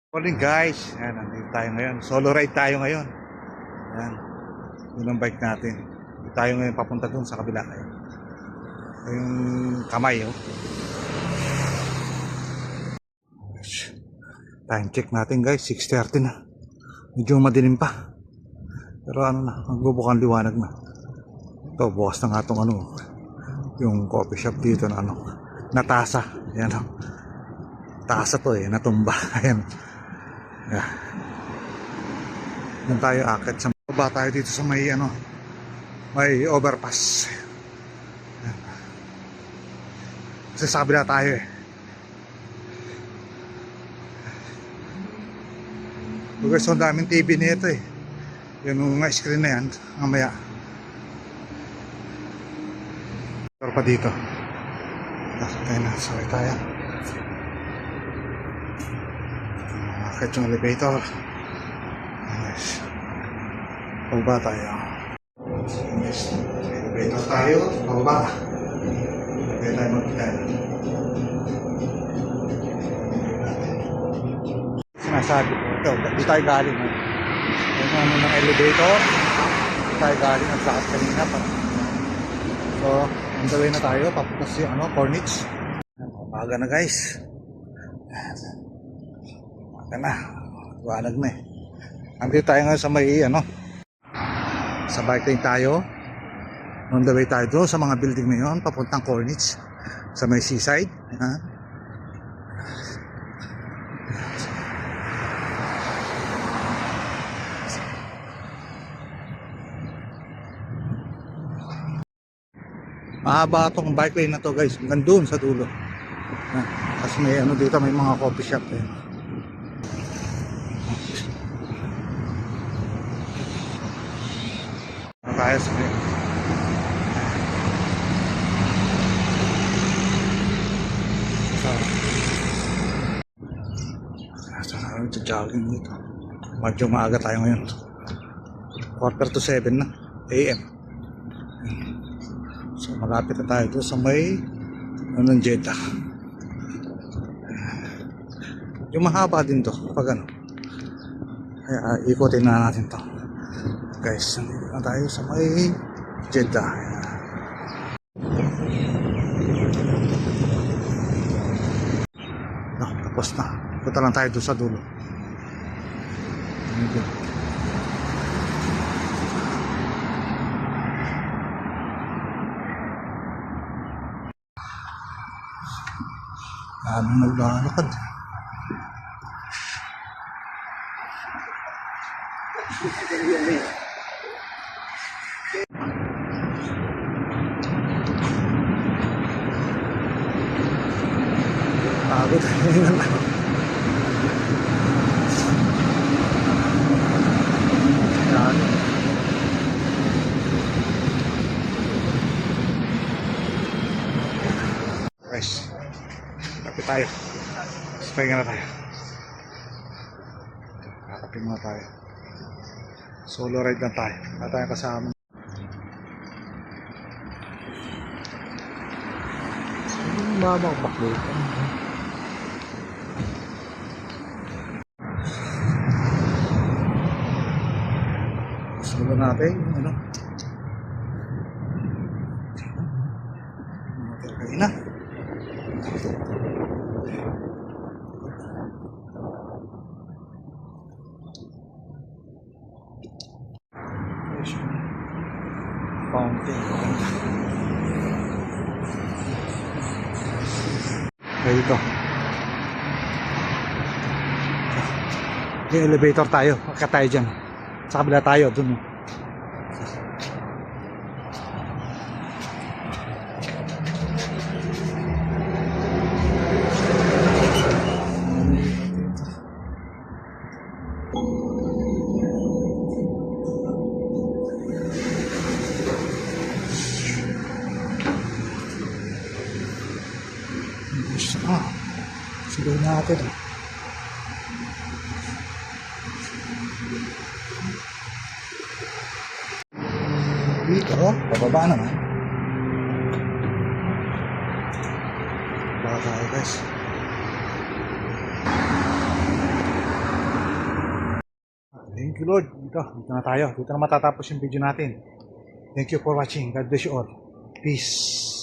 Morning guys, ayan, nandito tayo ngayon. Solo ride tayo ngayon. Ayan, yun ang bike natin. Dito tayo ngayon papunta dun sa kabila. Ayan. Ito yung kamay, oh. Time check natin guys, 6:30 na. Medyo madilim pa. Pero ano na, magbubukang liwanag na. Ito, bukas na nga itong ano, yung coffee shop dito na ano, natasa. Ayan, oh. Tasa to eh, natumba. Ayan. Yeah. Doon tayo akit sa baba tayo dito sa may ano, may overpass. Ayan. Kasi sa kabila tayo eh. Guys, so daming TV nito eh. Yung mga screen na yan, mamaya. Pero pa dito. Tayo na, sorry tayo. Akit yung elevator. Nice. Pababa tayo. Nice. Elevator tayo. Pababa. Kaya tayo mag-plan. Sinasabi ko. Ito, di tayo galing. Yung ano ng elevator. Di tayo galing. Ang lakas kanina pa. So, on the way na tayo. Papunta si ano, Corniche. Umaga na guys. Na, wanag na eh. Andito tayo ngayon sa may ano, sa bike lane tayo. On the way tayo doon sa mga building na yun, papuntang Corniche, sa may seaside. Ha? Mahaba itong bike lane na to guys, hanggang doon sa dulo. Ha? Kasi may ano dito, may mga coffee shop eh. Tayo sa may jogging dito. Medyo maaga tayo ngayon, 6:45 na AM. So malapit na tayo doon sa may anong Jeddah. Yung mahaba din to pag ano, kaya ikutin na natin to guys. Nandito na tayo sa may Jeddah. No, tapos na. Punta lang tayo doon sa dulo. Ano naglalakad? Pagod. Yan. Guys, kapit tayo. Pahinga na tayo. Kakapin muna tayo. Solo ride lang tayo. Wala tayong kasama. Babang baklo ito. Solo natin. Ano? Hotel kayo na. Fountain. Dito. Yung elevator tayo. Akit tayo dyan. Sa kabila tayo. Dun. Sige natin. Dito, pababa naman. Baka tayo guys. Thank you Lord. Dito na tayo. Dito na matatapos yung video natin. Thank you for watching. God bless you all. Peace.